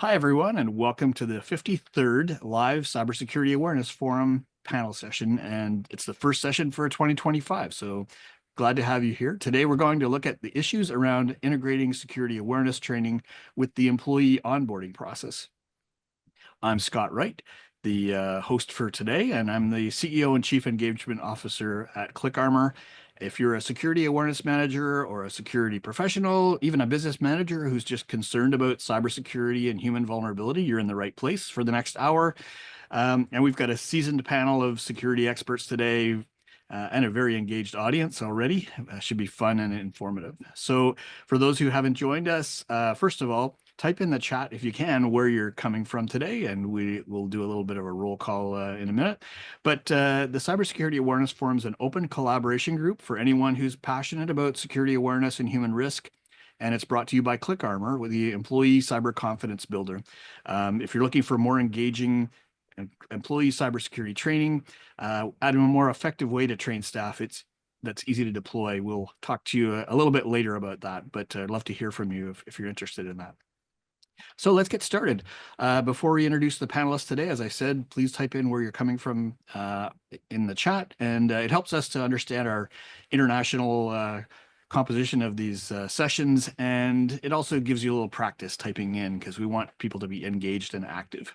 Hi, everyone, and welcome to the 53rd Live Cybersecurity Awareness Forum panel session. And it's the first session for 2025. So glad to have you here. Today, we're going to look at the issues around integrating security awareness training with the employee onboarding process. I'm Scott Wright, the host for today, and I'm the CEO and Chief Engagement Officer at ClickArmor. If you're a security awareness manager or a security professional, even a business manager who's just concerned about cybersecurity and human vulnerability, you're in the right place for the next hour. And we've got a seasoned panel of security experts today and a very engaged audience already. Should be fun and informative. So for those who haven't joined us, first of all, type in the chat if you can where you're coming from today, and we will do a little bit of a roll call in a minute. But the Cybersecurity Awareness Forum is an open collaboration group for anyone who's passionate about security awareness and human risk. And it's brought to you by ClickArmor with the Employee Cyber Confidence Builder. If you're looking for more engaging employee cybersecurity training, and a more effective way to train staff, that's easy to deploy. We'll talk to you a little bit later about that, but I'd love to hear from you if you're interested in that. So let's get started. Before we introduce the panelists today, as I said, please type in where you're coming from in the chat, and it helps us to understand our international composition of these sessions, and it also gives you a little practice typing in because we want people to be engaged and active.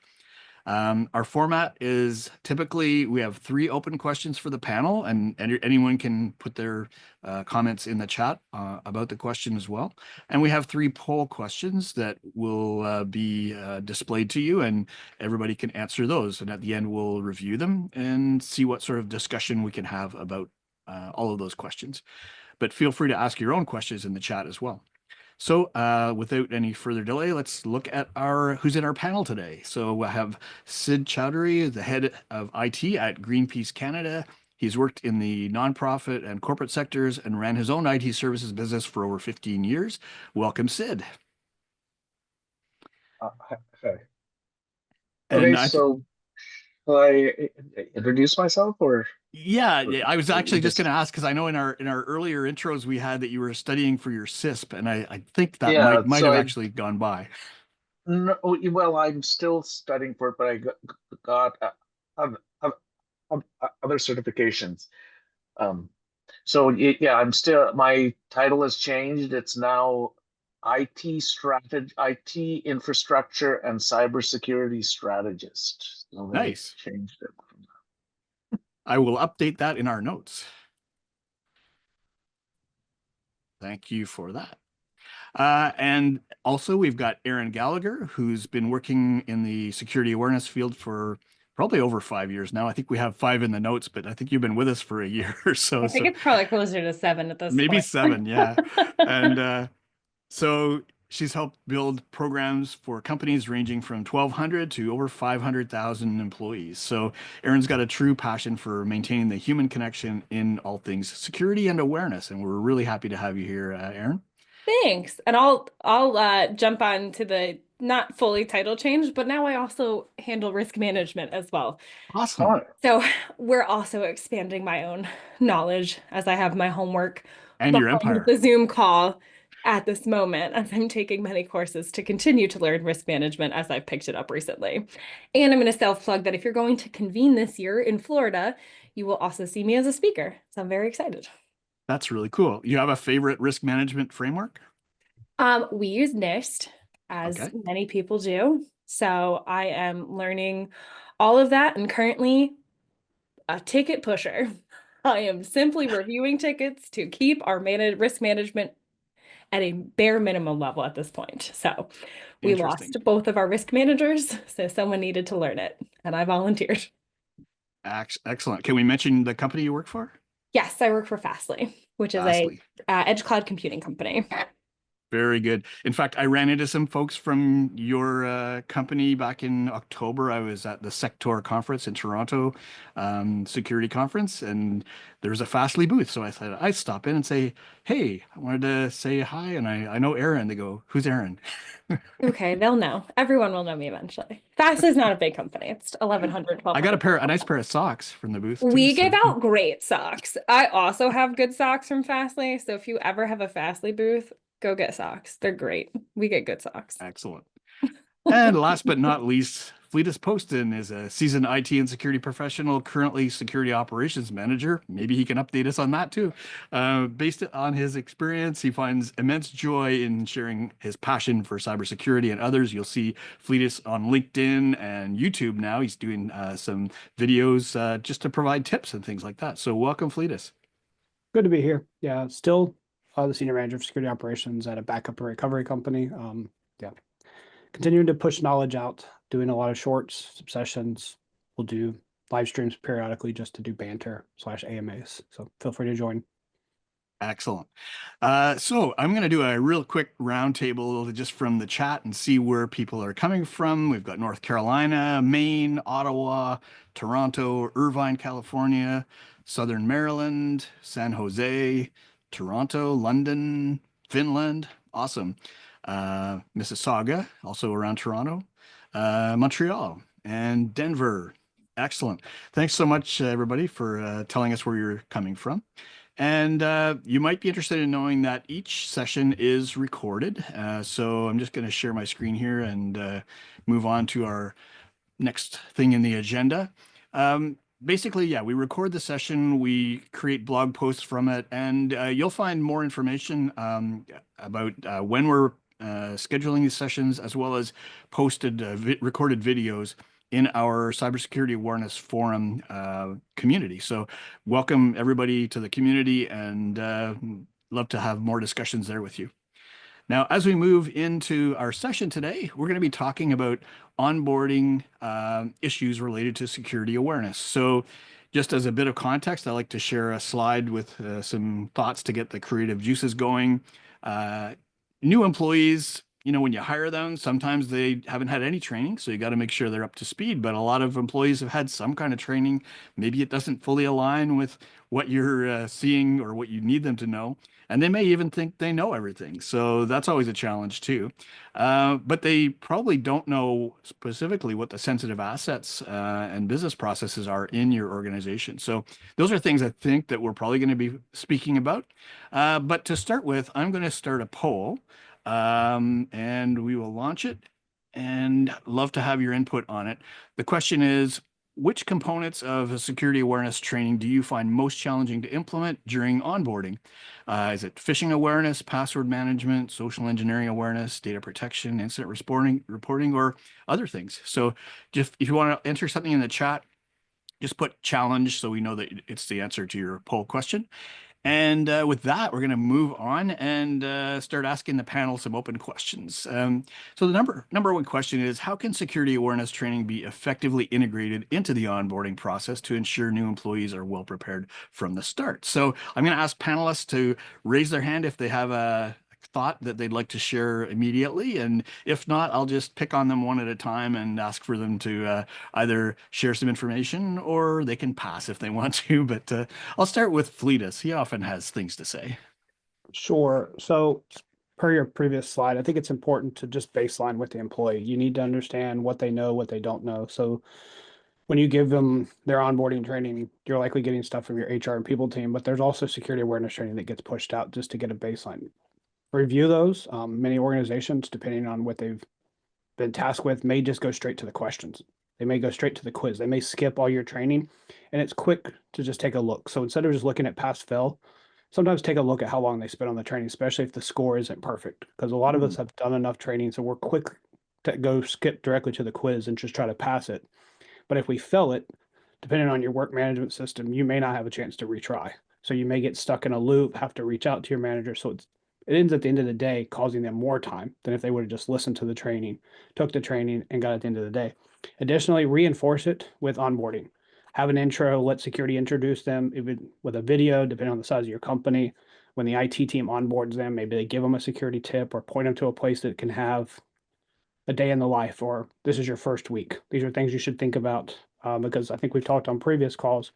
Our format is typically we have 3 open questions for the panel, and anyone can put their comments in the chat about the question as well. And we have 3 poll questions that will be displayed to you, and everybody can answer those. And at the end, we'll review them and see what sort of discussion we can have about all of those questions. But feel free to ask your own questions in the chat as well. So without any further delay, let's look at who's in our panel today. So I have Sid Chowdhury, the head of IT at Greenpeace Canada. He's worked in the nonprofit and corporate sectors and ran his own IT services business for over 15 years. Welcome, Sid. Hi. And Okay, so shall I introduce myself or, yeah, I was or actually you just going just to ask because I know in our earlier intros we had that you were studying for your CISP, and I think that yeah, might have actually gone by. no, well, I'm still studying for it, but I got oth- oth- other certifications. Um, so yeah, I'm still my title has changed. It's now IT strategy, IT infrastructure and cybersecurity strategist. So they Nice. changed it. I will update that in our notes. Thank you for that. And also, we've got Aaron Gallagher, who's been working in the security awareness field for probably over 5 years now. I think we have 5 in the notes, but I think you've been with us for a year or so. I think So it's probably closer to 7 at this maybe point. 7, yeah. And so she's helped build programs for companies ranging from 1,200 to over 500,000 employees. So Aaron's got a true passion for maintaining the human connection in all things security and awareness. And we're really happy to have you here, Aaron. Thanks. And I'll jump on to the not fully title change, but now I also handle risk management as well. Awesome. Oh, So we're also expanding my own knowledge as I have my homework And your behind empire. the Zoom call at this moment, as I'm taking many courses to continue to learn risk management as I've picked it up recently. And I'm going to self-plug that if you're going to convene this year in Florida, you will also see me as a speaker. So I'm very excited. That's really cool. You have a favorite risk management framework? We use NIST, as Okay. many people do. So I am learning all of that and currently a ticket pusher. I am simply reviewing tickets to keep our risk management at a bare minimum level at this point. So we Interesting. lost both of our risk managers, so someone needed to learn it, and I volunteered. Excellent. Can we mention the company you work for? Yes, I work for Fastly, which is a Lastly. edge cloud computing company. Very good. In fact, I ran into some folks from your company back in October. I was at the Sector conference in Toronto, security conference, and there was a Fastly booth. So I said I'd stop in and say, "Hey, I wanted to say hi." And I know Aaron. They go, "Who's Aaron?" Okay, they'll know. Everyone will know me eventually. Fastly is not a big company. It's 1,100, I got 1,200. a nice pair of socks from the booth too. We give So out great socks. I also have good socks from Fastly. So if you ever have a Fastly booth, go get socks. They're great. We get good socks. excellent. And last but not least, Fleetus Poston is a seasoned IT and security professional, currently security operations manager. Maybe he can update us on that too. Based on his experience, he finds immense joy in sharing his passion for cybersecurity and others. You'll see Fleetus on LinkedIn and YouTube now. He's doing some videos just to provide tips and things like that. So welcome, Fleetus. Good to be here. Yeah, still the senior manager of security operations at a backup and recovery company. Yeah, continuing to push knowledge out, doing a lot of shorts, sessions. We'll do live streams periodically just to do banter / AMAs. So feel free to join. Excellent. So I'm going to do a real quick roundtable just from the chat and see where people are coming from. We've got North Carolina, Maine, Ottawa, Toronto, Irvine, California, Southern Maryland, San Jose, Toronto, London, Finland. Awesome. Mississauga, also around Toronto, Montreal, and Denver. Excellent. Thanks so much, everybody, for telling us where you're coming from. And you might be interested in knowing that each session is recorded. So I'm just going to share my screen here and move on to our next thing in the agenda. Basically, yeah, we record the session, we create blog posts from it, and you'll find more information about when we're scheduling these sessions, as well as posted recorded videos in our cybersecurity awareness forum community. So welcome everybody to the community, and love to have more discussions there with you. Now, as we move into our session today, we're going to be talking about onboarding issues related to security awareness. So just as a bit of context, I like to share a slide with some thoughts to get the creative juices going. New employees, when you hire them, sometimes they haven't had any training, so you got to make sure they're up to speed. But a lot of employees have had some kind of training. Maybe it doesn't fully align with what you're seeing or what you need them to know. And they may even think they know everything. So that's always a challenge too. But they probably don't know specifically what the sensitive assets and business processes are in your organization. So those are things I think that we're probably going to be speaking about. But to start with, I'm going to start a poll. And we will launch it, and love to have your input on it. The question is, which components of a security awareness training do you find most challenging to implement during onboarding? Is it phishing awareness, password management, social engineering awareness, data protection, incident reporting, or other things? So just if you want to enter something in the chat, just put challenge so we know that it's the answer to your poll question. And with that, we're going to move on and start asking the panel some open questions. So the number one question is, how can security awareness training be effectively integrated into the onboarding process to ensure new employees are well prepared from the start? So I'm going to ask panelists to raise their hand if they have a thought that they'd like to share immediately. And if not, I'll just pick on them one at a time and ask for them to either share some information or they can pass if they want to. But I'll start with Fleetus. He often has things to say. Sure. So per your previous slide, I think it's important to just baseline with the employee. You need to understand what they know, what they don't know. So when you give them their onboarding training, you're likely getting stuff from your HR and people team, but there's also security awareness training that gets pushed out just to get a baseline. Review those. Many organizations, depending on what they've been tasked with, may just go straight to the questions. They may go straight to the quiz. They may skip all your training, and it's quick to just take a look. So instead of just looking at pass fail, sometimes take a look at how long they spent on the training, especially if the score isn't perfect, because a lot of us have done enough training, so we're quick to go skip directly to the quiz and just try to pass it. But if we fail it, depending on your work management system, you may not have a chance to retry. So you may get stuck in a loop, have to reach out to your manager. So it ends at the end of the day causing them more time than if they would have just listened to the training, took the training, and got at the end of the day. Additionally, reinforce it with onboarding. Have an intro, let security introduce them even with a video, depending on the size of your company. When the IT team onboards them, maybe they give them a security tip or point them to a place that can have a day in the life, or this is your first week. These are things you should think about because I think we've talked on previous calls.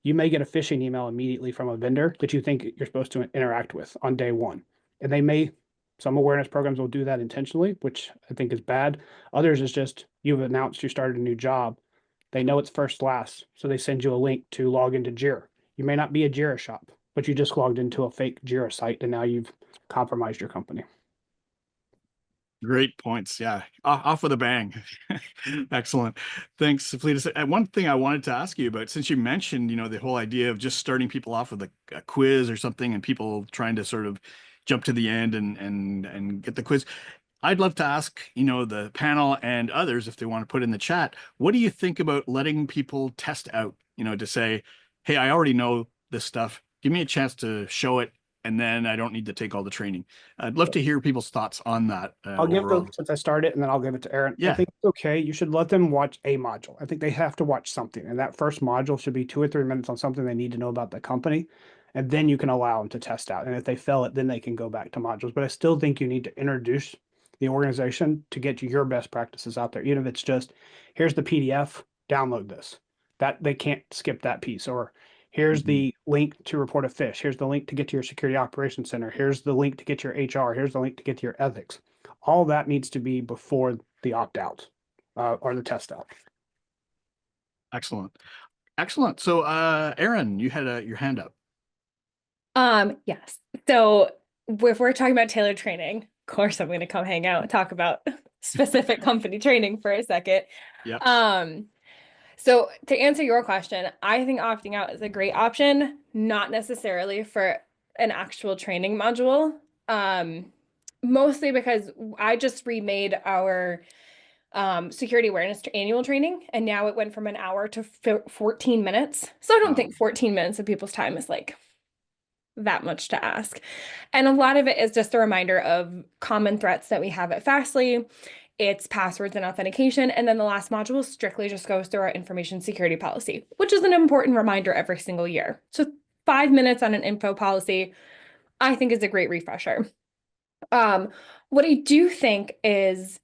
You may get a phishing email immediately from a vendor that you think you're supposed to interact with on day one. And some awareness programs will do that intentionally, which I think is bad. Others is just, you've announced you started a new job. They know it's first last, so they send you a link to log into Jira. You may not be a Jira shop, but you just logged into a fake Jira site and now you've compromised your company. Great points. Yeah. Off with a bang. Excellent. Thanks, Fleeta. And one thing I wanted to ask you about, since you mentioned, the whole idea of just starting people off with a quiz or something and people trying to sort of jump to the end and get the quiz. I'd love to ask, the panel and others if they want to put in the chat, what do you think about letting people test out, to say, hey, I already know this stuff. Give me a chance to show it, and then I don't need to take all the training. I'd love to hear people's thoughts on that I'll give overall. them, since I started, and then I'll give it to Aaron. I Yeah. think it's okay. You should let them watch a module. I think they have to watch something. And that first module should be 2 or 3 minutes on something they need to know about the company. And then you can allow them to test out. And if they fail it, then they can go back to modules. But I still think you need to introduce the organization to get your best practices out there. Even if it's just, here's the PDF, download this. That they can't skip that piece. Or here's the link to report a fish. Here's the link to get to your security operations center. Here's the link to get your HR. Here's the link to get to your ethics. All that needs to be before the opt-out or the test out. Excellent. Excellent. So, Aaron, you had your hand up. Yes. So if we're talking about tailored training, of course I'm going to come hang out and talk about specific company training for a second. Yeah. So to answer your question, I think opting out is a great option, not necessarily for an actual training module. Mostly because I just remade our security awareness annual training, and now it went from an hour to 14 minutes. So I don't think 14 minutes of people's time is like that much to ask. And a lot of it is just a reminder of common threats that we have at Fastly. It's passwords and authentication. And then the last module strictly just goes through our information security policy, which is an important reminder every single year. So 5 minutes on an info policy, I think is a great refresher. What I do think is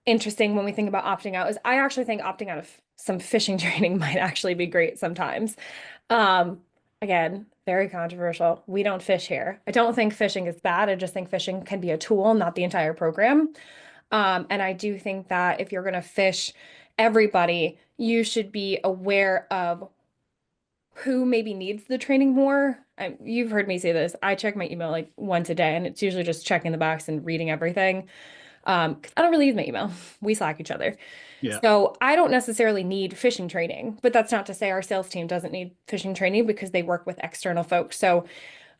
interesting when we think about opting out is I actually think opting out of some phishing training might actually be great sometimes. Again, very controversial. We don't fish here. I don't think phishing is bad. I just think phishing can be a tool, not the entire program. And I do think that if you're going to fish everybody, you should be aware of who maybe needs the training more. You've heard me say this. I check my email like once a day, and it's usually just checking the box and reading everything. 'Cause I don't really use my email. We Slack each other. Yeah. So I don't necessarily need phishing training, but that's not to say our sales team doesn't need phishing training because they work with external folks. So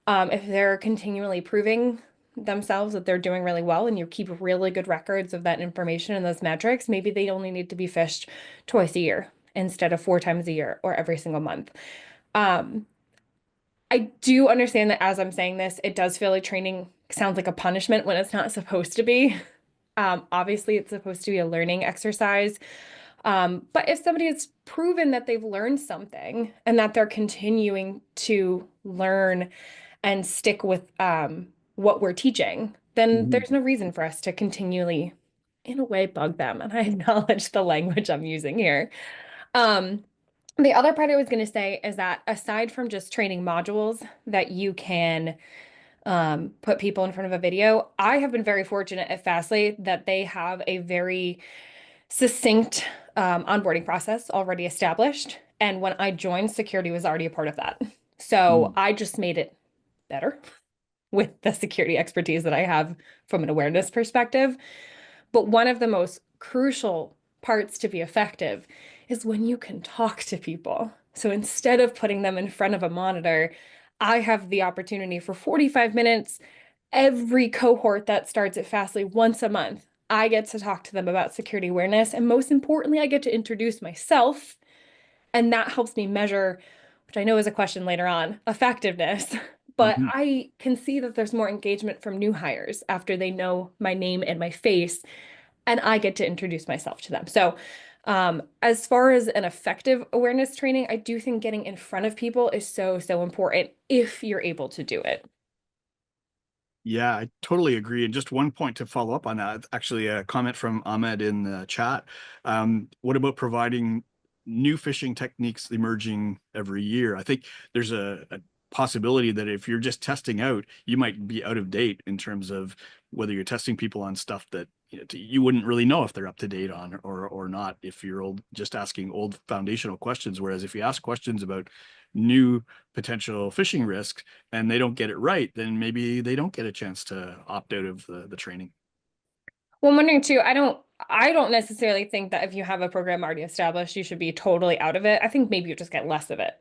if they're continually proving themselves that they're doing really well and you keep really good records of that information and those metrics, maybe they only need to be phished twice a year instead of 4 times a year or every single month. I do understand that as I'm saying this, it does feel like training sounds like a punishment when it's not supposed to be. Obviously, it's supposed to be a learning exercise. But if somebody has proven that they've learned something and that they're continuing to learn and stick with what we're teaching, then there's no reason for us to continually, in a way, bug them. And I acknowledge the language I'm using here. The other part I was going to say is that aside from just training modules that you can put people in front of a video, I have been very fortunate at Fastly that they have a very succinct onboarding process already established. And when I joined, security was already a part of that. So I just made it better with the security expertise that I have from an awareness perspective. But one of the most crucial parts to be effective is when you can talk to people. So instead of putting them in front of a monitor, I have the opportunity for 45 minutes every cohort that starts at Fastly once a month. I get to talk to them about security awareness. And most importantly, I get to introduce myself. And that helps me measure, which I know is a question later on, effectiveness. But I can see that there's more engagement from new hires after they know my name and my face, and I get to introduce myself to them. So as far as an effective awareness training, I do think getting in front of people is so, so important if you're able to do it. Yeah, I totally agree. And just one point to follow up on that, actually a comment from Ahmed in the chat. What about providing new phishing techniques emerging every year? I think there's a possibility that if you're just testing out, you might be out of date in terms of whether you're testing people on stuff that you wouldn't really know if they're up to date on or not if you're just asking old foundational questions. Whereas if you ask questions about new potential phishing risks and they don't get it right, then maybe they don't get a chance to opt out of the training. Well, I'm wondering too, I don't necessarily think that if you have a program already established, you should be totally out of it. I think maybe you just get less of it.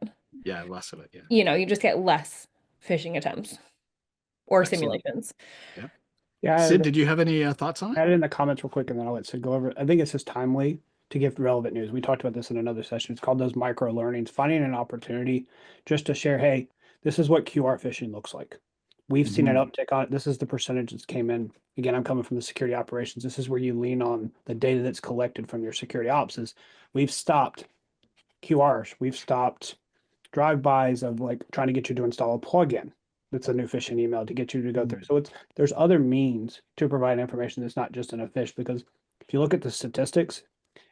Yeah, less of it. Yeah. You know, you just get less phishing attempts or Excellent. simulations. Yeah. Yeah, Sid, did you have any thoughts on it? add it in the comments real quick and then I'll let Sid go over it. I think it's just timely to give relevant news. We talked about this in another session. It's called those micro learnings, finding an opportunity just to share, hey, this is what QR phishing looks like. We've seen an Mhm. uptick on it. This is the percentage that's came in. Again, I'm coming from the security operations. This is where you lean on the data that's collected from your security ops is we've stopped QRs. We've stopped drive-bys of like trying to get you to install a plugin that's a new phishing email to get you to go through. So there's other means to provide information that's not just in a phish because if you look at the statistics,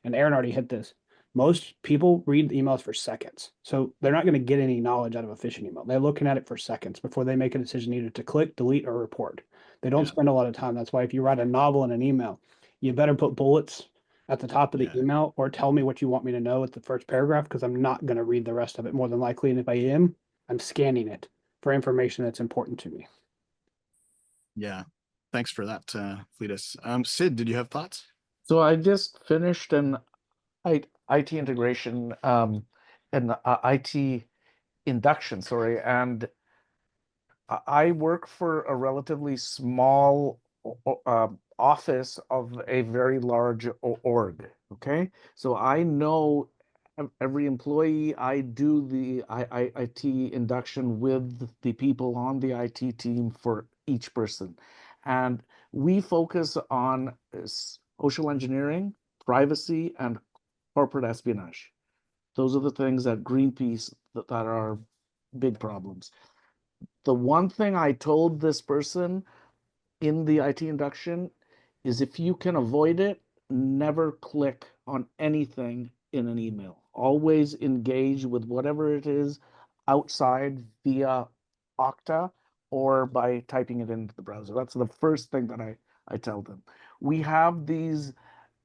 and Aaron already hit this, most people read emails for seconds. So they're not going to get any knowledge out of a phishing email. They're looking at it for seconds before they make a decision either to click, delete, or report. They don't Yeah. spend a lot of time. That's why if you write a novel in an email, you better put bullets at the top of the Yeah. email or tell me what you want me to know at the first paragraph because I'm not going to read the rest of it more than likely. And if I am, I'm scanning it for information that's important to me. Yeah. Thanks for that, Cletus. Sid, did you have thoughts? So I just finished an IT integration, an IT induction, sorry, and I work for a relatively small office of a very large org. Okay, so I know every employee. I do the IT induction with the people on the IT team for each person, and we focus on social engineering, privacy, and corporate espionage. Those are the things at Greenpeace that are big problems. The one thing I told this person in the IT induction is if you can avoid it, never click on anything in an email. Always engage with whatever it is outside via Okta or by typing it into the browser. That's the first thing that I tell them. We have these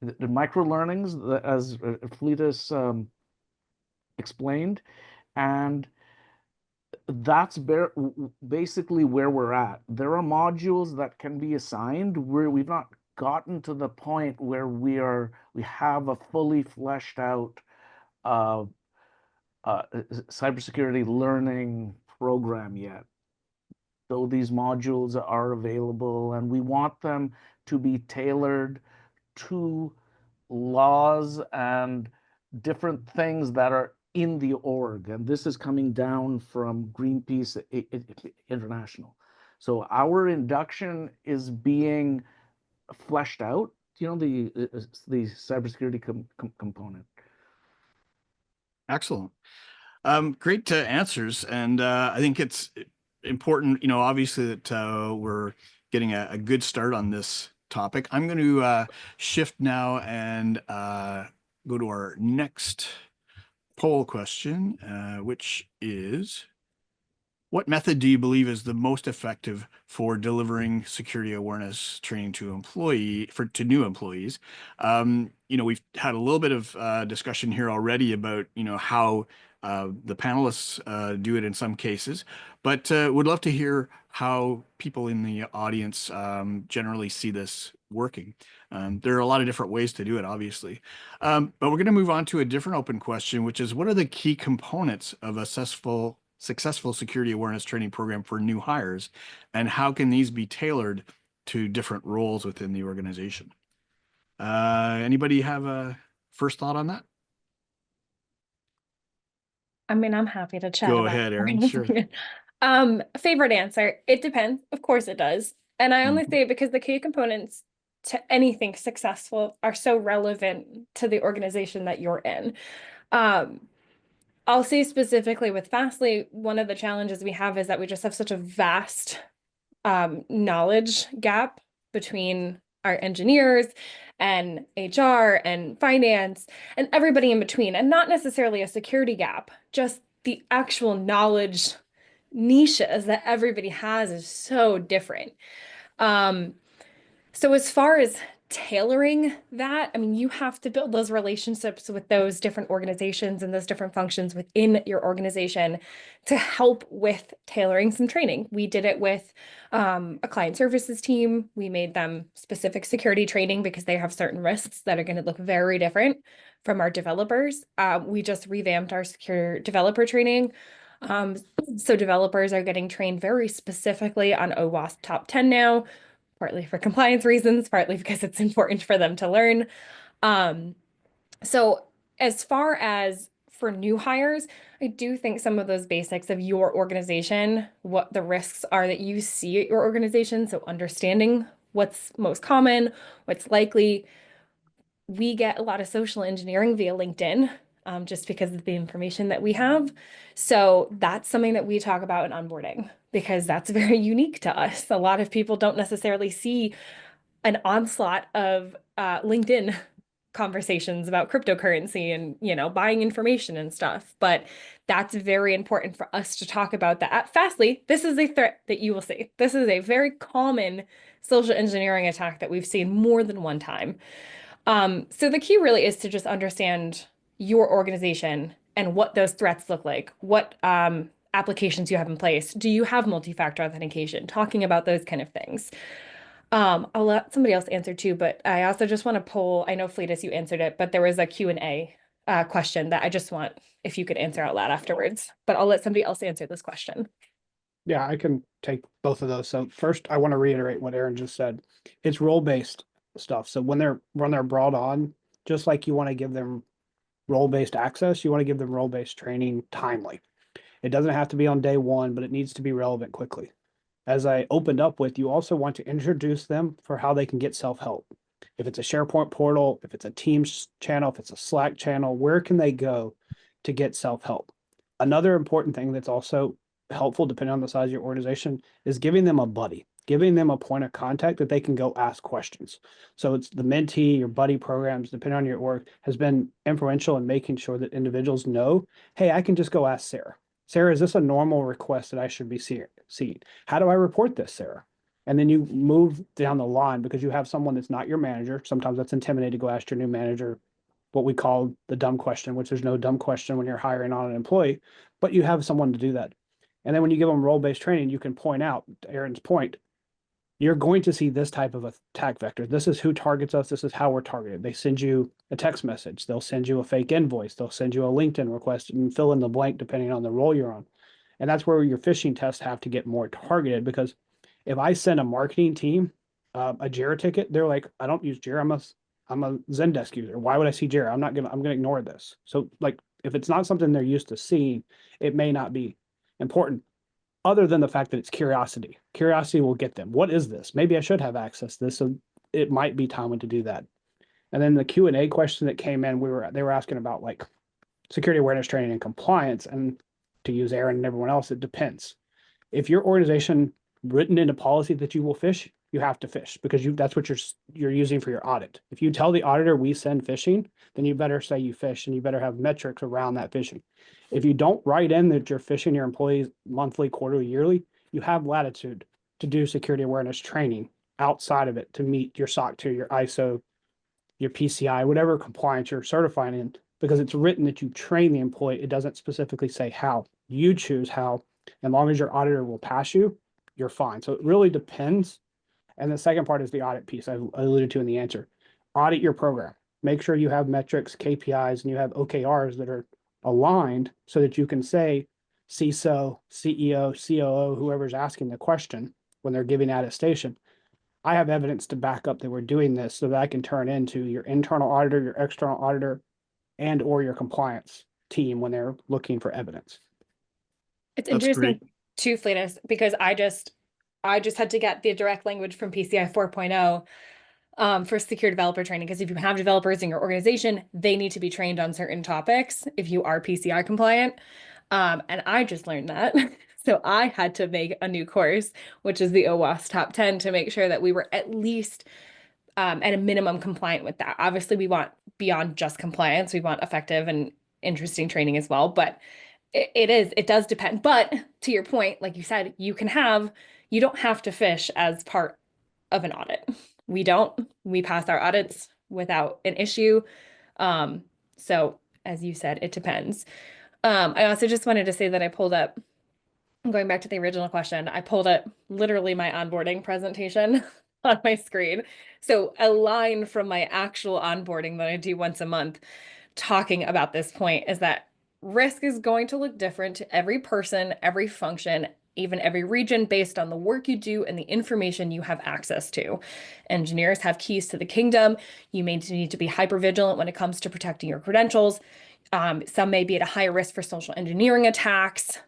the micro learnings, as Fleetus explained, and that's basically where we're at. There are modules that can be assigned where we've not gotten to the point where we have a fully fleshed out uh, cybersecurity learning program yet. Though these modules are available, and we want them to be tailored to laws and different things that are in the org. And this is coming down from Greenpeace International. So our induction is being fleshed out, the cybersecurity component. Excellent. Great answers. And I think it's important, obviously that we're getting a good start on this topic. I'm going to shift now and go to our next poll question, which is, what method do you believe is the most effective for delivering security awareness training to new employees? We've had a little bit of discussion here already about how the panelists do it in some cases, but would love to hear how people in the audience generally see this working. There are a lot of different ways to do it, obviously, but we're going to move on to a different open question, which is, what are the key components of a successful security awareness training program for new hires, and how can these be tailored to different roles within the organization? Anybody have a first thought on that? I mean, I'm happy to chat Go about ahead, Aaron. it. Sure. Favorite answer, it depends. Of course it does. And I only Mhm. say it because the key components to anything successful are so relevant to the organization that you're in. Um, I'll say specifically with Fastly, one of the challenges we have is that we just have such a vast knowledge gap between our engineers and HR and finance and everybody in between, and not necessarily a security gap, just the actual knowledge niches that everybody has is so different. So as far as tailoring that, I mean, you have to build those relationships with those different organizations and those different functions within your organization to help with tailoring some training. We did it with a client services team. We made them specific security training because they have certain risks that are going to look very different from our developers. We just revamped our secure developer training. So developers are getting trained very specifically on OWASP top 10 now, partly for compliance reasons, partly because it's important for them to learn. So as far as for new hires, I do think some of those basics of your organization, what the risks are that you see at your organization, so understanding what's most common, what's likely. We get a lot of social engineering via LinkedIn, just because of the information that we have. So that's something that we talk about in onboarding because that's very unique to us. A lot of people don't necessarily see an onslaught of LinkedIn conversations about cryptocurrency and, you know, buying information and stuff. But that's very important for us to talk about that. At Fastly, this is a threat that you will see. This is a very common social engineering attack that we've seen more than one time. So the key really is to just understand your organization and what those threats look like, what applications you have in place. Do you have multi-factor authentication? Talking about those kind of things. I'll let somebody else answer too, but I also just want to poll, I know Fleetus, you answered it, but there was a Q&A question that I just want if you could answer out loud afterwards, but I'll let somebody else answer this question. Yeah, I can take both of those. So first, I want to reiterate what Aaron just said. It's role-based stuff. So when they're brought on, just like you want to give them role-based access, you want to give them role-based training timely. It doesn't have to be on day one, but it needs to be relevant quickly. As I opened up with, you also want to introduce them for how they can get self-help. If it's a SharePoint portal, if it's a Teams channel, if it's a Slack channel, where can they go to get self-help? Another important thing that's also helpful, depending on the size of your organization, is giving them a buddy, giving them a point of contact that they can go ask questions. So it's the mentee, your buddy programs, depending on your org, has been influential in making sure that individuals know, hey, I can just go ask Sarah. Sarah, is this a normal request that I should be seeing? How do I report this, Sarah? And then you move down the line because you have someone that's not your manager. Sometimes that's intimidating to go ask your new manager what we call the dumb question, which there's no dumb question when you're hiring on an employee, but you have someone to do that. And then when you give them role-based training, you can point out, to Aaron's point, you're going to see this type of attack vector. This is who targets us. This is how we're targeted. They send you a text message. They'll send you a fake invoice. They'll send you a LinkedIn request and fill in the blank depending on the role you're on. And that's where your phishing tests have to get more targeted because if I send a marketing team a Jira ticket, they're like, I don't use Jira. I'm a Zendesk user. Why would I see Jira? I'm gonna ignore this. So like if it's not something they're used to seeing, it may not be important other than the fact that it's curiosity. Curiosity will get them. What is this? Maybe I should have access to this. So it might be timely to do that. And then the Q&A question that came in, they were asking about like security awareness training and compliance. And to use Aaron and everyone else, it depends. If your organization written into policy that you will phish, you have to phish because that's what you're using for your audit. If you tell the auditor we send phishing, then you better say you phish and you better have metrics around that phishing. If you don't write in that you're phishing your employees monthly, quarterly, yearly, you have latitude to do security awareness training outside of it to meet your SOC 2, your ISO, your PCI, whatever compliance you're certifying in, because it's written that you train the employee. It doesn't specifically say how. You choose how. As long as your auditor will pass you, you're fine. So it really depends. And the second part is the audit piece I alluded to in the answer. Audit your program. Make sure you have metrics, KPIs, and you have OKRs that are aligned so that you can say CISO, CEO, COO, whoever's asking the question when they're giving attestation, I have evidence to back up that we're doing this so that I can turn into your internal auditor, your external auditor, and or your compliance team when they're looking for evidence. It's That's interesting great. too, Fleetus, because I just had to get the direct language from PCI 4.0 for secure developer training. Because if you have developers in your organization, they need to be trained on certain topics if you are PCI compliant. And I just learned that. So I had to make a new course, which is the OWASP top 10 to make sure that we were at least at a minimum compliant with that. Obviously, we want beyond just compliance. We want effective and interesting training as well. But it does depend. But to your point, like you said, you don't have to phish as part of an audit. We don't. We pass our audits without an issue. So as you said, it depends. I also just wanted to say that I pulled up, going back to the original question, I pulled up literally my onboarding presentation on my screen. So a line from my actual onboarding that I do once a month talking about this point is that risk is going to look different to every person, every function, even every region based on the work you do and the information you have access to. Engineers have keys to the kingdom. You may need to be hyper vigilant when it comes to protecting your credentials. Some may be at a higher risk for social engineering attacks.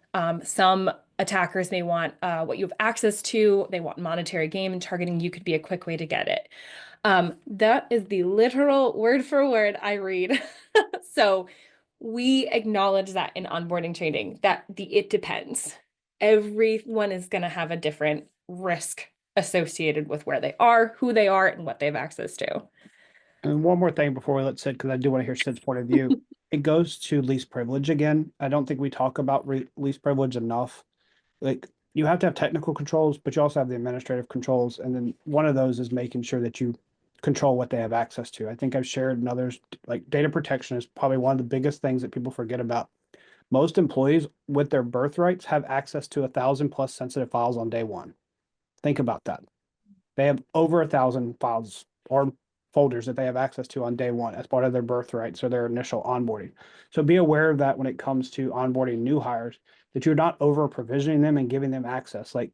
Some attackers may want what you have access to. They want monetary gain, and targeting you could be a quick way to get it. That is the literal word for word I read. So we acknowledge that in onboarding training, that it depends. Everyone is going to have a different risk associated with where they are, who they are, and what they have access to. And one more thing before we let Sid, because I do want to hear Sid's point of view. It goes to least privilege again. I don't think we talk about least privilege enough. Like, you have to have technical controls, but you also have the administrative controls. And then one of those is making sure that you control what they have access to. I think I've shared in others, like data protection is probably one of the biggest things that people forget about. Most employees with their birthrights have access to 1,000+ sensitive files on day one. Think about that. They have over 1,000 files or folders that they have access to on day one as part of their birthrights or their initial onboarding. So be aware of that when it comes to onboarding new hires, that you're not over provisioning them and giving them access. Like,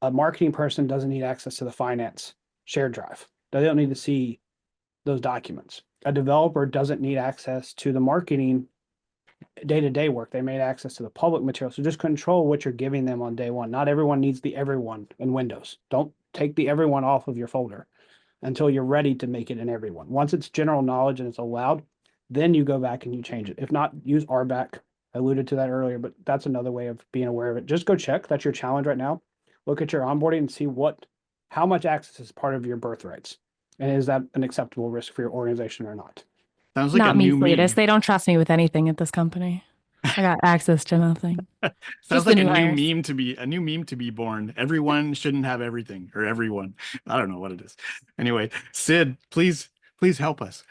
a marketing person doesn't need access to the finance shared drive. They don't need to see those documents. A developer doesn't need access to the marketing day-to-day work. They made access to the public material. So just control what you're giving them on day one. Not everyone needs the everyone in Windows. Don't take the everyone off of your folder until you're ready to make it in everyone. Once it's general knowledge and it's allowed, then you go back and you change it. If not, use RBAC. I alluded to that earlier, but that's another way of being aware of it. Just go check. That's your challenge right now. Look at your onboarding and see how much access is part of your birthrights. And is that an acceptable risk for your organization or not? Sounds like Not a me, new Cletus. meme. They don't trust me with anything at this company. I got access to nothing. Sounds Just like the a new new hires. meme to be born. Everyone shouldn't have everything, or everyone. I don't know what it is. Anyway, Sid, please help us.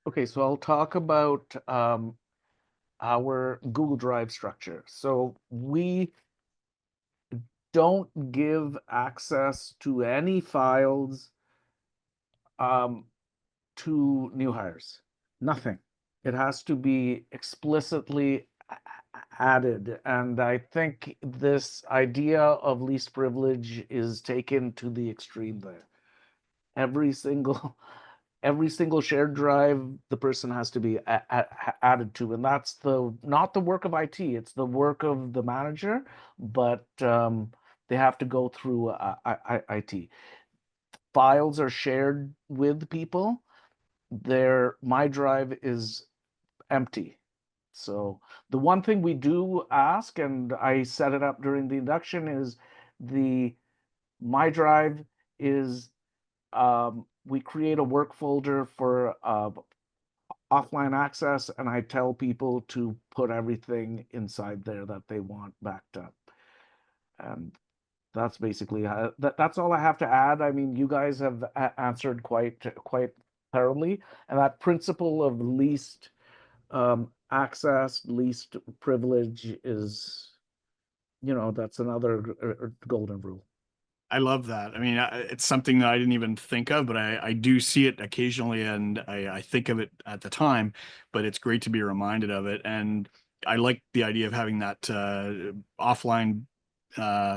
Okay, so I'll talk about our Google Drive structure. So we don't give access to any files to new hires. Nothing. It has to be explicitly added. And I think this idea of least privilege is taken to the extreme there. Every single shared drive the person has to be added to, and that's not the work of IT, it's the work of the manager, but they have to go through IT. Files are shared with people. My drive is empty. So the one thing we do ask, and I set it up during the induction, is my drive is we create a work folder for offline access, and I tell people to put everything inside there that they want backed up. And that's basically that's all I have to add. I mean, you guys have answered quite thoroughly, and that principle of least access, least privilege is, that's another golden rule. I love that. I mean, it's something that I didn't even think of, but I do see it occasionally, and I think of it at the time, but it's great to be reminded of it. And I like the idea of having that offline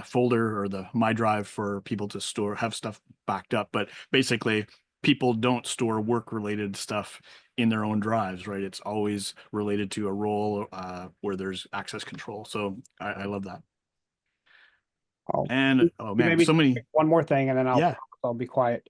folder or the My Drive for people to have stuff backed up. But basically, people don't store work-related stuff in their own drives, right? It's always related to a role where there's access control. So I love that. And oh man, Maybe so many. one more thing, and then I'll be quiet.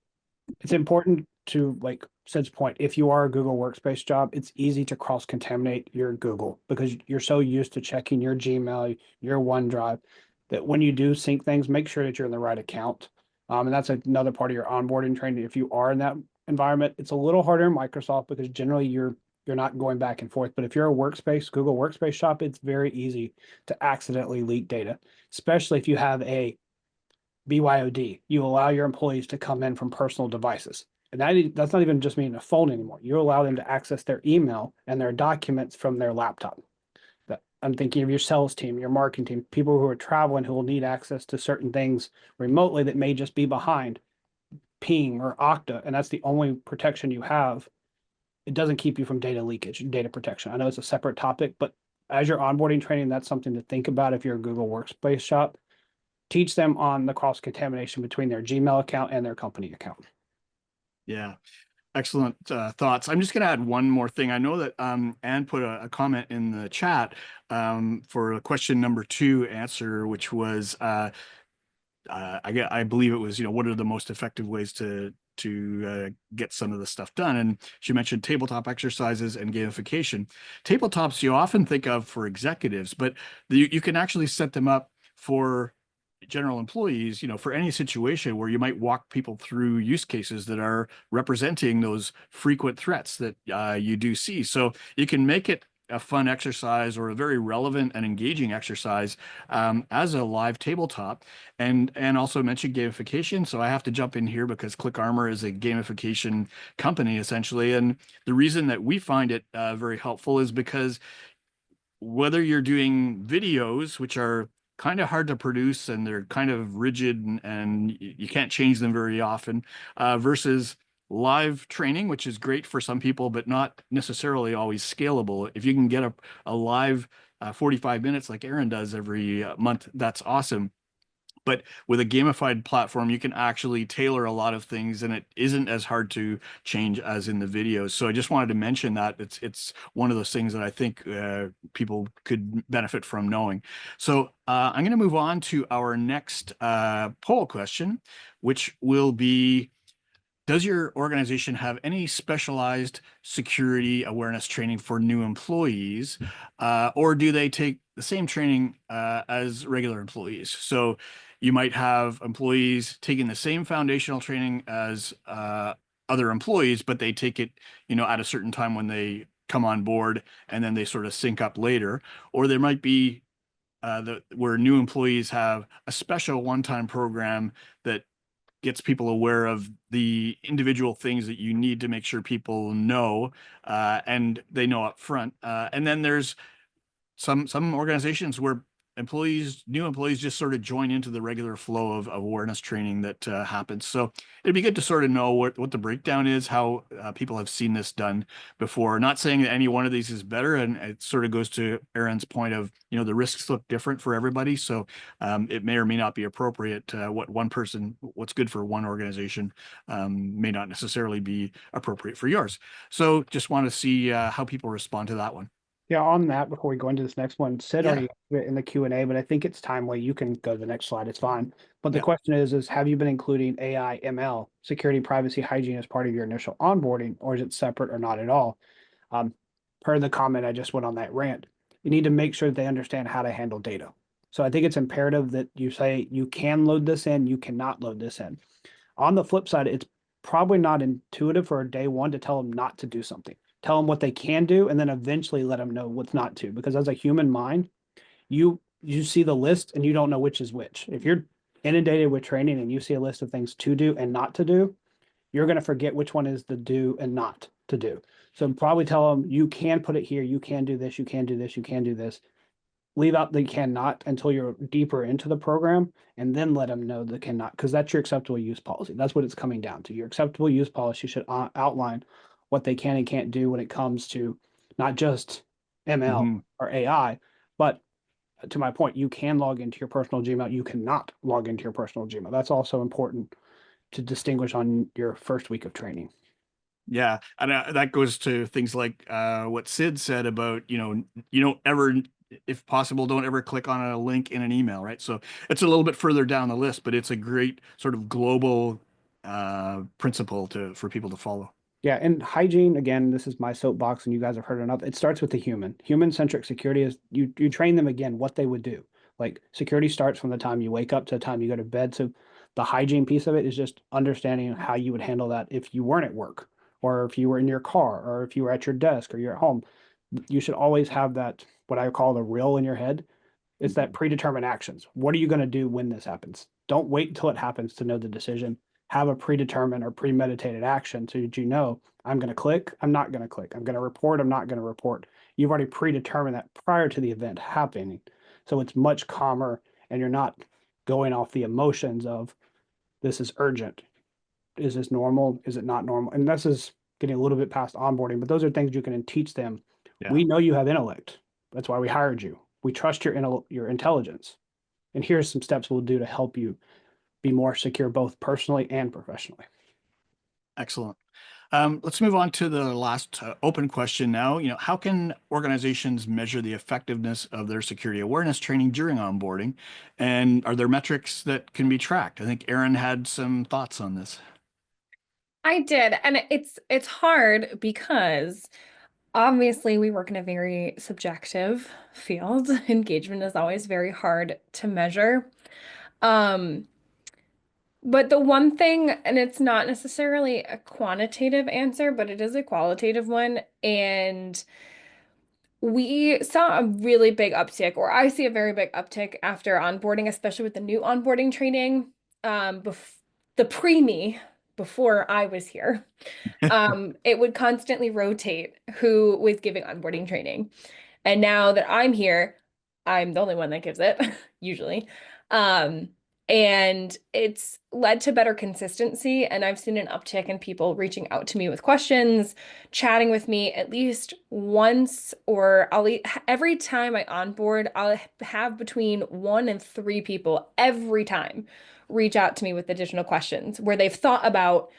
It's important to, like Sid's point, if you are a Google Workspace job, it's easy to cross-contaminate your Google because you're so used to checking your Gmail, your OneDrive, that when you do sync things, make sure that you're in the right account. And that's another part of your onboarding training. If you are in that environment, it's a little harder in Microsoft because generally you're not going back and forth. But if you're a workspace, Google Workspace shop, it's very easy to accidentally leak data, especially if you have a BYOD. You allow your employees to come in from personal devices. And that's not even just meaning a phone anymore. You allow them to access their email and their documents from their laptop. I'm thinking of your sales team, your marketing team, people who are traveling who will need access to certain things remotely that may just be behind Ping or Okta, and that's the only protection you have. It doesn't keep you from data leakage and data protection. I know it's a separate topic, but as you're onboarding training, that's something to think about if you're a Google Workspace shop. Teach them on the cross contamination between their Gmail account and their company account. Yeah. Excellent thoughts. I'm just going to add one more thing. I know that Anne put a comment in the chat for question number 2 answer, which was I believe it was, what are the most effective ways to get some of the stuff done? And she mentioned tabletop exercises and gamification. Tabletops you often think of for executives, but you can actually set them up for general employees, for any situation where you might walk people through use cases that are representing those frequent threats that you do see. So you can make it a fun exercise or a very relevant and engaging exercise as a live tabletop, and also mention gamification. So I have to jump in here because ClickArmor is a gamification company essentially, and the reason that we find it very helpful is because whether you're doing videos, which are kind of hard to produce and they're kind of rigid and you can't change them very often, versus live training, which is great for some people, but not necessarily always scalable. If you can get a live 45 minutes like Aaron does every month, that's awesome. But with a gamified platform, you can actually tailor a lot of things, and it isn't as hard to change as in the videos. So I just wanted to mention that it's one of those things that I think people could benefit from knowing. So I'm going to move on to our next poll question, which will be, does your organization have any specialized security awareness training for new employees, or do they take the same training as regular employees? So you might have employees taking the same foundational training as other employees, but they take it, at a certain time when they come on board, and then they sort of sync up later. Or there might be where new employees have a special one-time program that gets people aware of the individual things that you need to make sure people know, and they know up front. And then there's some organizations where new employees just sort of join into the regular flow of awareness training that happens. So it'd be good to sort of know what the breakdown is, how people have seen this done before. Not saying that any one of these is better, and it sort of goes to Aaron's point of, the risks look different for everybody. So it may or may not be appropriate. What's good for one organization may not necessarily be appropriate for yours. So just want to see how people respond to that one. Yeah, on that, before we go into this next one, Sid Yeah. already put it in the Q&A, but I think it's timely. You can go to the next slide. It's fine. But the Yeah. question is have you been including AI, ML, security, privacy, hygiene as part of your initial onboarding, or is it separate or not at all? Per the comment I just went on that rant, you need to make sure that they understand how to handle data. So I think it's imperative that you say you can load this in, you cannot load this in. On the flip side, it's probably not intuitive for a day one to tell them not to do something. Tell them what they can do, and then eventually let them know what's not to. Because as a human mind, you see the list and you don't know which is which. If you're inundated with training and you see a list of things to do and not to do, you're going to forget which one is the do and not to do. So probably tell them you can put it here, you can do this, you can do this, you can do this. Leave out the cannot until you're deeper into the program, and then let them know the cannot, because that's your acceptable use policy. That's what it's coming down to. Your acceptable use policy should outline what they can and can't do when it comes to not just ML Mhm. or AI, but to my point, you can log into your personal Gmail. You cannot log into your personal Gmail. That's also important to distinguish on your first week of training. Yeah, and that goes to things like what Sid said about, you don't ever, if possible, don't ever click on a link in an email, right? So it's a little bit further down the list, but it's a great sort of global principle for people to follow. Yeah, and hygiene, again, this is my soapbox, and you guys have heard enough. It starts with the human. Human-centric security is you train them again what they would do. Like security starts from the time you wake up to the time you go to bed. So the hygiene piece of it is just understanding how you would handle that if you weren't at work, or if you were in your car, or if you were at your desk, or you're at home. You should always have that, what I call the rill in your head. It's that predetermined actions. What are you going to do when this happens? Don't wait until it happens to know the decision. Have a predetermined or premeditated action so that you know I'm going to click, I'm not going to click. I'm going to report, I'm not going to report. You've already predetermined that prior to the event happening. So it's much calmer and you're not going off the emotions of this is urgent. Is this normal? Is it not normal? And this is getting a little bit past onboarding, but those are things you can teach them. Yeah. We know you have intellect. That's why we hired you. We trust your intelligence. And here's some steps we'll do to help you be more secure, both personally and professionally. Excellent. Let's move on to the last open question now. How can organizations measure the effectiveness of their security awareness training during onboarding? And are there metrics that can be tracked? I think Aaron had some thoughts on this. I did, and it's hard because obviously we work in a very subjective field. Engagement is always very hard to measure. Um, but the one thing, and it's not necessarily a quantitative answer, but it is a qualitative one, and we saw a really big uptick, or I see a very big uptick after onboarding, especially with the new onboarding training. The pre-me, before I was here, it would constantly rotate who was giving onboarding training. And now that I'm here, I'm the only one that gives it, usually. Um, and it's led to better consistency. And I've seen an uptick in people reaching out to me with questions, chatting with me at least once, or every time I onboard, I'll have between 1 and 3 people every time reach out to me with additional questions where they've thought about,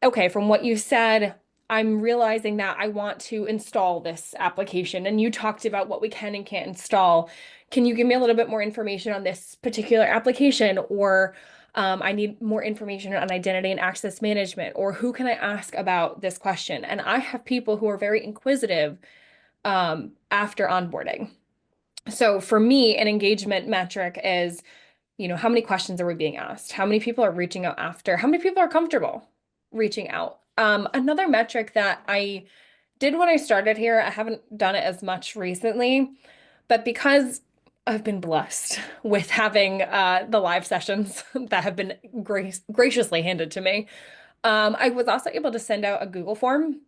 okay, from what you said, I'm realizing that I want to install this application, and you talked about what we can and can't install. Can you give me a little bit more information on this particular application? Or I need more information on identity and access management, or who can I ask about this question? And I have people who are very inquisitive after onboarding. So for me, an engagement metric is, how many questions are we being asked? How many people are reaching out after? How many people are comfortable reaching out? Another metric that I did when I started here, I haven't done it as much recently, but because I've been blessed with having the live sessions that have been graciously handed to me, I was also able to send out a Google form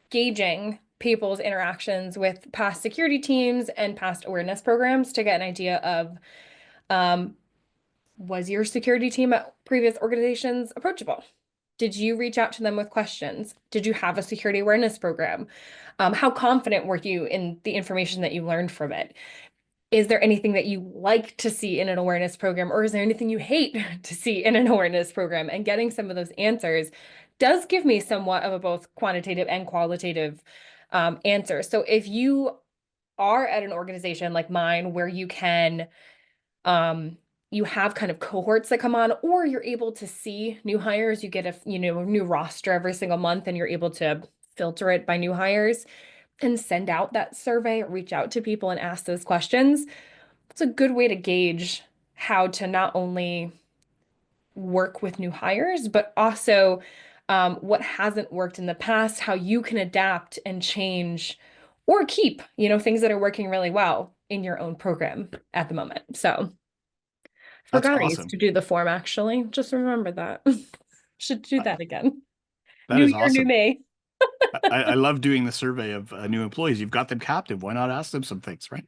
gauging people's interactions with past security teams and past awareness programs to get an idea of, was your security team at previous organizations approachable? Did you reach out to them with questions? Did you have a security awareness program? How confident were you in the information that you learned from it? Is there anything that you like to see in an awareness program, or is there anything you hate to see in an awareness program? And getting some of those answers does give me somewhat of a both quantitative and qualitative answer. So if you are at an organization like mine where you can you have kind of cohorts that come on, or you're able to see new hires, you get a new roster every single month, and you're able to filter it by new hires and send out that survey or reach out to people and ask those questions. It's a good way to gauge how to not only work with new hires, but also what hasn't worked in the past, how you can adapt and change or keep, things that are working really well in your own program at the moment. So That's forgot I used awesome. to do the form, actually. Just remember that. Should do that again. That New is year, new awesome. me. I love doing the survey of new employees. You've got them captive. Why not ask them some things, right?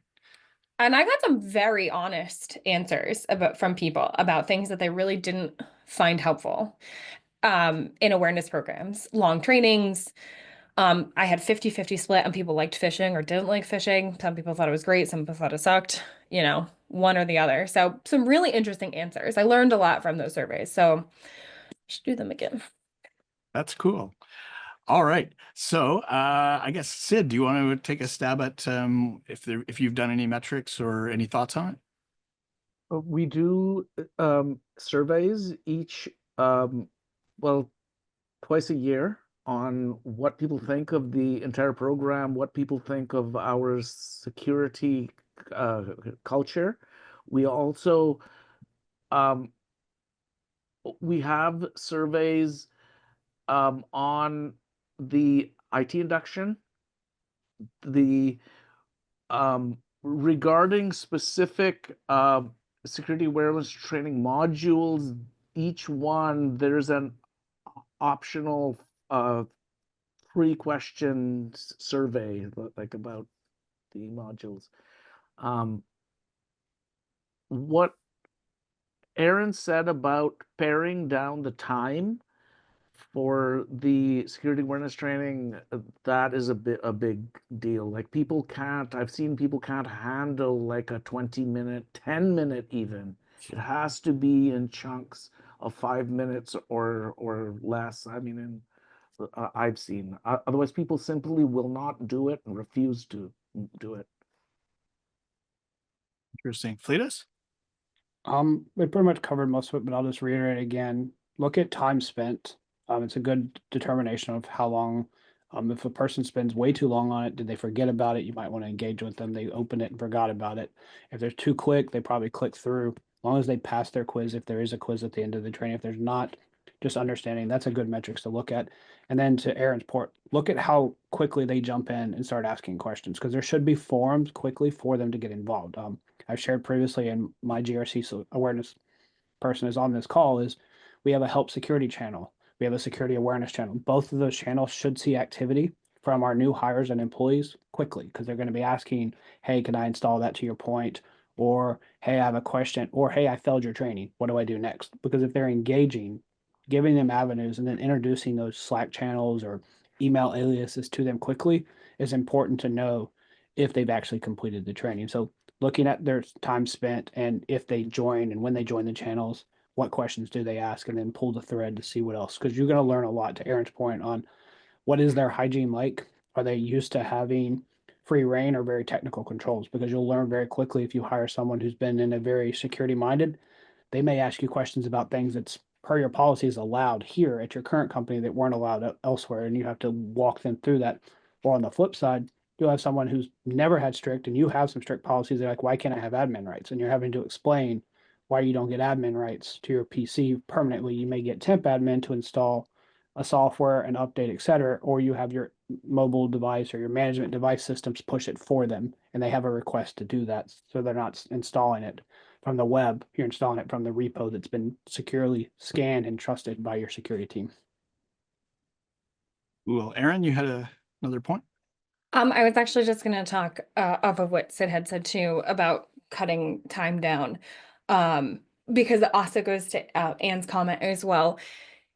And I got some very honest answers from people about things that they really didn't find helpful in awareness programs, long trainings. I had 50-50 split on people liked fishing or didn't like fishing. Some people thought it was great. Some people thought it sucked, one or the other. So some really interesting answers. I learned a lot from those surveys. So should do them again. That's cool. All right. So I guess Sid, do you want to take a stab at if you've done any metrics or any thoughts on it? We do surveys each, well, twice a year on what people think of the entire program, what people think of our security culture. We also we have surveys on the IT induction, the regarding specific security awareness training modules, each one there's an optional free question survey like about the modules. What Aaron said about paring down the time for the security awareness training, that is a big deal. Like I've seen people can't handle like a 20-minute, 10-minute even. It has to be in chunks of 5 minutes or less. I mean, I've seen. Otherwise, people simply will not do it and refuse to do it. Interesting. Fleetus? We pretty much covered most of it, but I'll just reiterate again. Look at time spent. It's a good determination of how long. If a person spends way too long on it, did they forget about it? You might want to engage with them. They opened it and forgot about it. If they're too quick, they probably click through. As long as they pass their quiz, if there is a quiz at the end of the training, if there's not, just understanding that's a good metrics to look at. And then to Aaron's point, look at how quickly they jump in and start asking questions, because there should be forums quickly for them to get involved. I've shared previously, and my GRC awareness person is on this call, is we have a help security channel. We have a security awareness channel. Both of those channels should see activity from our new hires and employees quickly, because they're going to be asking, hey, can I install that to your point? Or, hey, I have a question. Or, hey, I failed your training. What do I do next? Because if they're engaging, giving them avenues and then introducing those Slack channels or email aliases to them quickly is important to know if they've actually completed the training. So looking at their time spent and if they join and when they join the channels, what questions do they ask, and then pull the thread to see what else. Because you're going to learn a lot, to Aaron's point, on what is their hygiene like. Are they used to having free reign or very technical controls? Because you'll learn very quickly if you hire someone who's been in a very security minded, they may ask you questions about things that's per your policies allowed here at your current company that weren't allowed elsewhere, and you have to walk them through that. Or on the flip side, you'll have someone who's never had strict and you have some strict policies. They're like, why can't I have admin rights? And you're having to explain why you don't get admin rights to your PC permanently. You may get temp admin to install a software and update, etc., or you have your mobile device or your management device systems push it for them, and they have a request to do that, so they're not installing it from the web. You're installing it from the repo that's been securely scanned and trusted by your security team. Well, Aaron, you had another point? I was actually just going to talk off of what Sid had said too about cutting time down, because it also goes to Anne's comment as well.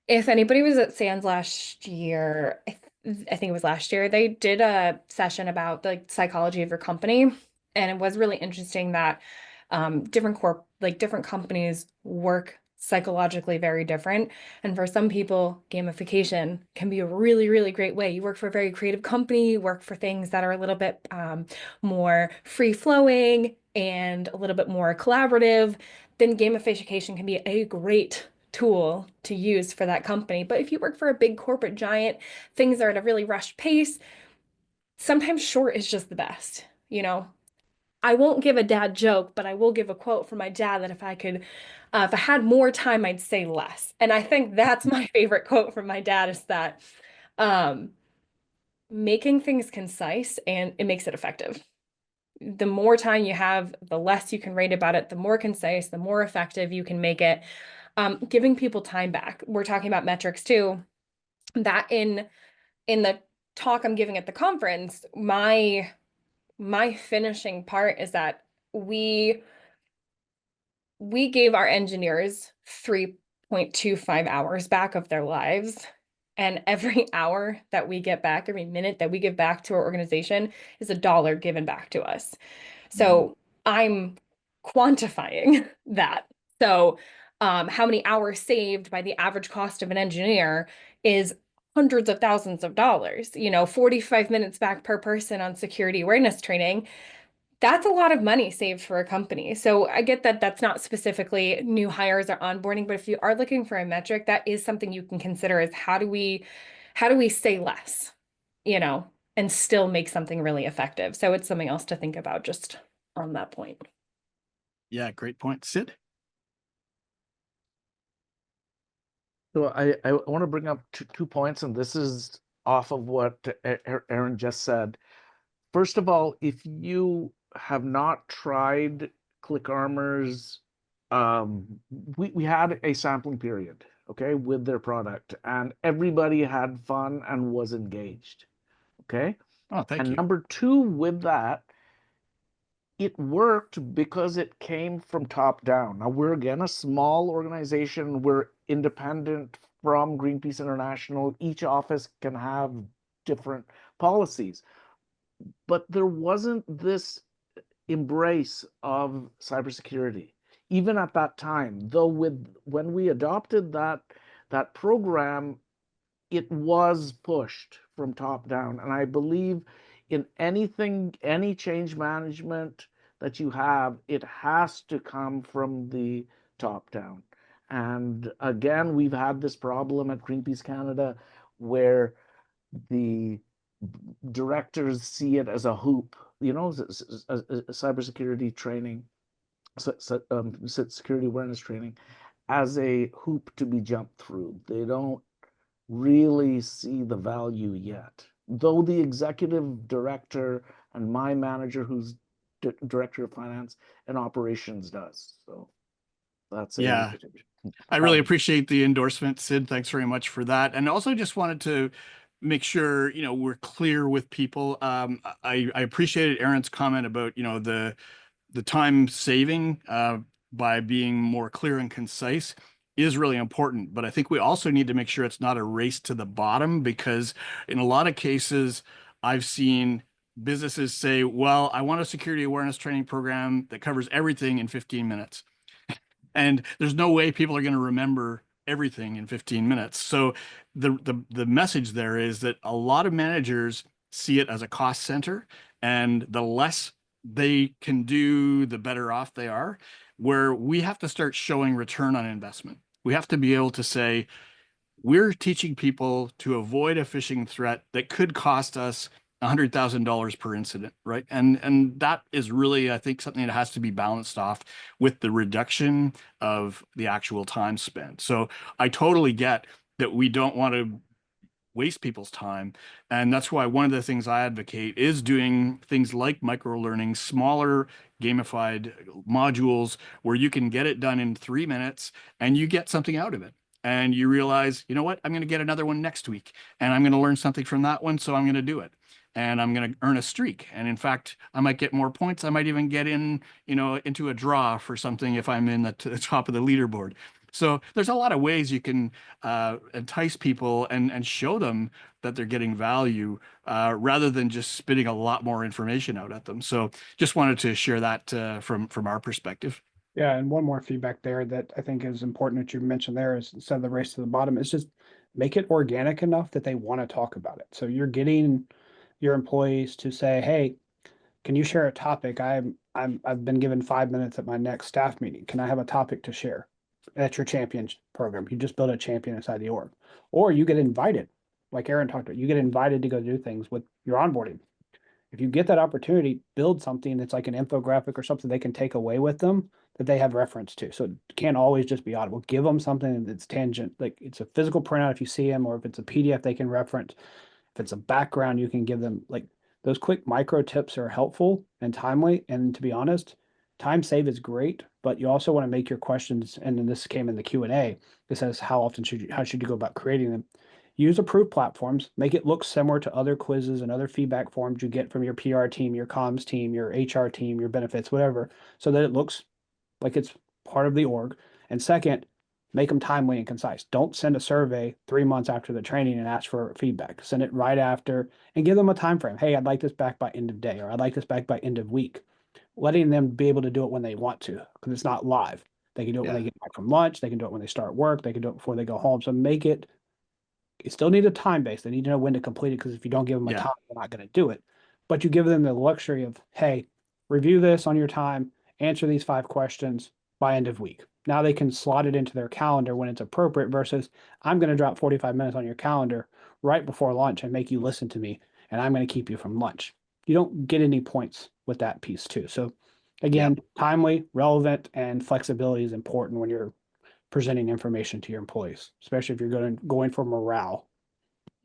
If anybody was at SANS last year, I think it was last year, they did a session about the psychology of your company, and it was really interesting that different companies work psychologically very different. And for some people, gamification can be a really, really great way. You work for a very creative company, you work for things that are a little bit more free-flowing and a little bit more collaborative, then gamification can be a great tool to use for that company. But if you work for a big corporate giant, things are at a really rushed pace, sometimes short is just the best, you know? I won't give a dad joke, but I will give a quote from my dad that if I had more time, I'd say less. And I think that's my favorite quote from my dad, is that um, making things concise and it makes it effective. The more time you have, the less you can write about it, the more concise, the more effective you can make it. Giving people time back. We're talking about metrics too. That in the talk I'm giving at the conference, my finishing part is that we gave our engineers 3.25 hours back of their lives. And every hour that we get back, every minute that we give back to our organization is $1 given back to us. So I'm quantifying that. So how many hours saved by the average cost of an engineer is hundreds of thousands of dollars. 45 minutes back per person on security awareness training. That's a lot of money saved for a company. So I get that that's not specifically new hires or onboarding, but if you are looking for a metric, that is something you can consider, is how do we say less, and still make something really effective. So it's something else to think about just on that point. Yeah, great point. Sid? So I want to bring up two points, and this is off of what Aaron just said. First of all, if you have not tried ClickArmor's, we had a sampling period, okay, with their product, and everybody had fun and was engaged. Okay. Oh, thank And you. number two, with that, it worked because it came from top down. Now, we're again a small organization. We're independent from Greenpeace International. Each office can have different policies, but there wasn't this embrace of cybersecurity even at that time. Though when we adopted that program, it was pushed from top down. And I believe in anything, any change management that you have, it has to come from the top down. And again, we've had this problem at Greenpeace Canada where the directors see it as a hoop, cybersecurity training, security awareness training, as a hoop to be jumped through. They don't really see the value yet. Though the executive director and my manager, who's director of finance and operations, does. So that's Yeah, I really um, appreciate the endorsement, Sid. Thanks very much for that. And also just wanted to make sure, we're clear with people. I appreciated Aaron's comment about, the time saving by being more clear and concise is really important. But I think we also need to make sure it's not a race to the bottom, because in a lot of cases, I've seen businesses say, well, I want a security awareness training program that covers everything in 15 minutes. And there's no way people are going to remember everything in 15 minutes. So the message there is that a lot of managers see it as a cost center, and the less they can do, the better off they are, where we have to start showing return on investment. We have to be able to say, we're teaching people to avoid a phishing threat that could cost us $100,000 per incident, right? And that is really, I think, something that has to be balanced off with the reduction of the actual time spent. So I totally get that we don't want to waste people's time. And that's why one of the things I advocate is doing things like micro learning, smaller gamified modules where you can get it done in 3 minutes and you get something out of it. And you realize, you know what, I'm going to get another one next week and I'm going to learn something from that one. So I'm going to do it. And I'm going to earn a streak. And in fact, I might get more points. I might even get in, into a draw for something if I'm in the top of the leaderboard. So there's a lot of ways you can entice people and show them that they're getting value rather than just spitting a lot more information out at them. So just wanted to share that from our perspective. Yeah, and one more feedback there that I think is important that you mentioned there is, instead of the race to the bottom, is just make it organic enough that they want to talk about it. So you're getting your employees to say, "Hey, can you share a topic? I've been given 5 minutes at my next staff meeting. Can I have a topic to share?" That's your champion program. You just build a champion inside the org, or you get invited, like Aaron talked about. You get invited to go do things with your onboarding. If you get that opportunity, build something that's like an infographic or something they can take away with them that they have reference to. So it can't always just be audible. Give them something that's tangent, like it's a physical printout if you see them, or if it's a PDF they can reference. If it's a background, you can give them, like, those quick micro tips are helpful and timely. And to be honest, time save is great, but you also want to make your questions. And then this came in the Q&A. It says, how should you go about creating them? Use approved platforms, make it look similar to other quizzes and other feedback forms you get from your PR team, your comms team, your HR team, your benefits, whatever, so that it looks like it's part of the org. And second, make them timely and concise. Don't send a survey 3 months after the training and ask for feedback. Send it right after and give them a time frame. Hey, I'd like this back by end of day, or I'd like this back by end of week. Letting them be able to do it when they want to, because it's not live. They can do it when they get back from lunch. They can do it when they start work. They can do it before they go home. So make it, you still need a time base. They need to know when to complete it, because if you don't give them a time, they're not going to do it. But you give them the luxury of, hey, review this on your time, answer these 5 questions by end of week. Now they can slot it into their calendar when it's appropriate versus, I'm going to drop 45 minutes on your calendar right before lunch and make you listen to me, and I'm going to keep you from lunch. You don't get any points with that piece too. So again, timely, relevant, and flexibility is important when you're presenting information to your employees, especially if you're going for morale.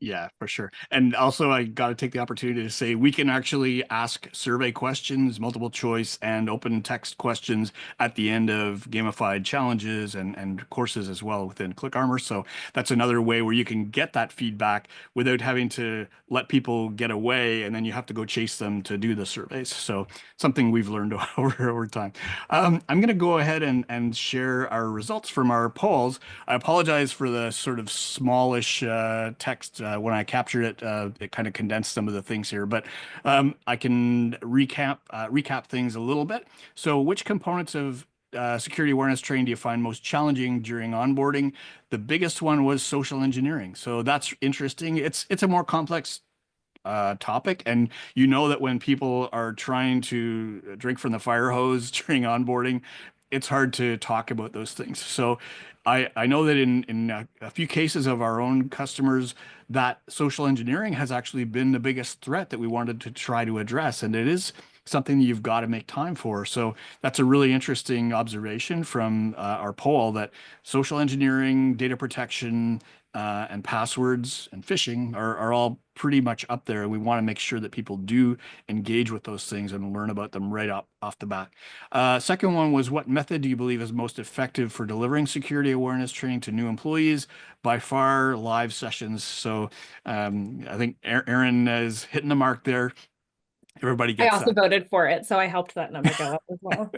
Yeah, for sure. And also, I got to take the opportunity to say we can actually ask survey questions, multiple choice, and open text questions at the end of gamified challenges and courses as well within ClickArmor. So that's another way where you can get that feedback without having to let people get away and then you have to go chase them to do the surveys. So something we've learned over time. I'm going to go ahead and share our results from our polls. I apologize for the sort of smallish text when I captured it. It kind of condensed some of the things here, but I can recap things a little bit. So, which components of security awareness training do you find most challenging during onboarding? The biggest one was social engineering. So that's interesting. It's a more complex topic. And you know that when people are trying to drink from the fire hose during onboarding, it's hard to talk about those things. So I know that in a few cases of our own customers, that social engineering has actually been the biggest threat that we wanted to try to address. And it is something you've got to make time for. So that's a really interesting observation from our poll that social engineering, data protection, and passwords and phishing are all pretty much up there. We want to make sure that people do engage with those things and learn about them right off the bat. Second one was, what method do you believe is most effective for delivering security awareness training to new employees? By far, live sessions. So I think Aaron is hitting the mark there. Everybody I gets also that. voted for it, so I helped that number go up as well.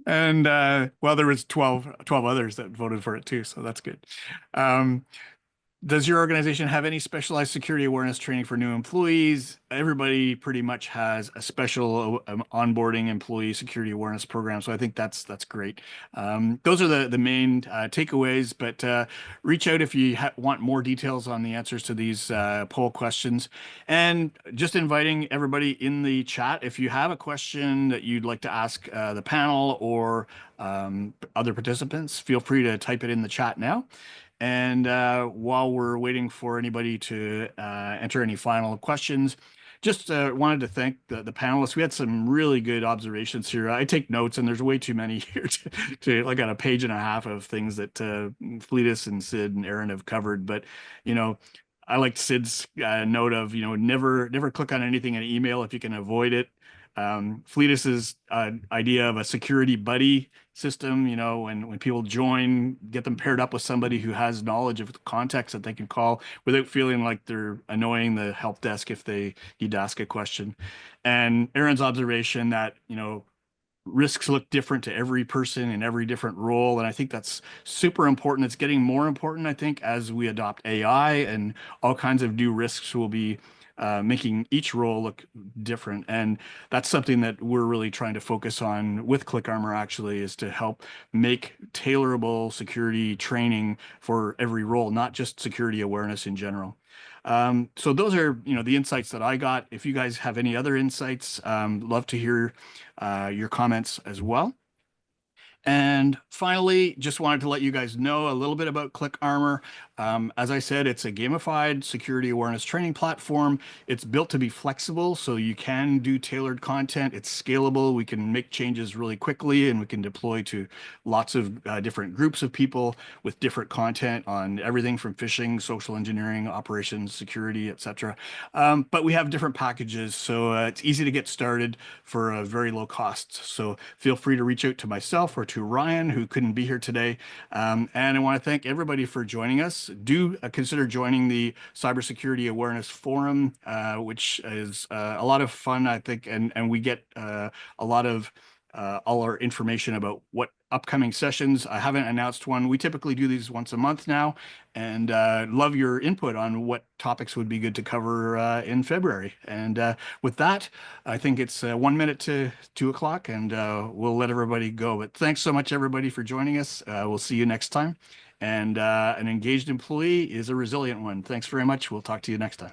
And well, there was 12 others that voted for it too, so that's good. Does your organization have any specialized security awareness training for new employees? Everybody pretty much has a special onboarding employee security awareness program, so I think that's great. Those are the main takeaways, but reach out if you want more details on the answers to these poll questions. And just inviting everybody in the chat, if you have a question that you'd like to ask the panel or other participants, feel free to type it in the chat now. And while we're waiting for anybody to enter any final questions, just wanted to thank the panelists. We had some really good observations here. I take notes, and there's way too many here I got a page and a half of things that Fleetus and Sid and Aaron have covered. But you know, I like Sid's note of never click on anything in email if you can avoid it. Fleetus's idea of a security buddy system, when people join, get them paired up with somebody who has knowledge of the context that they can call without feeling like they're annoying the help desk if they need to ask a question. And Aaron's observation that, risks look different to every person in every different role. And I think that's super important. It's getting more important, I think, as we adopt AI and all kinds of new risks will be making each role look different. And that's something that we're really trying to focus on with ClickArmor actually, is to help make tailorable security training for every role, not just security awareness in general. So those are, the insights that I got. If you guys have any other insights, love to hear your comments as well. And finally, just wanted to let you guys know a little bit about ClickArmor. As I said, it's a gamified security awareness training platform. It's built to be flexible, so you can do tailored content. It's scalable. We can make changes really quickly, and we can deploy to lots of different groups of people with different content on everything from phishing, social engineering, operations, security, etc. But we have different packages, so it's easy to get started for a very low cost. So feel free to reach out to myself or to Ryan, who couldn't be here today. And I want to thank everybody for joining us. Do consider joining the Cybersecurity Awareness Forum, which is a lot of fun, I think, and we get a lot of all our information about what upcoming sessions. I haven't announced one. We typically do these once a month now, and love your input on what topics would be good to cover in February. And with that, I think it's 1 minute to 2 o'clock, and we'll let everybody go. But thanks so much, everybody, for joining us. We'll see you next time. And an engaged employee is a resilient one. Thanks very much. We'll talk to you next time.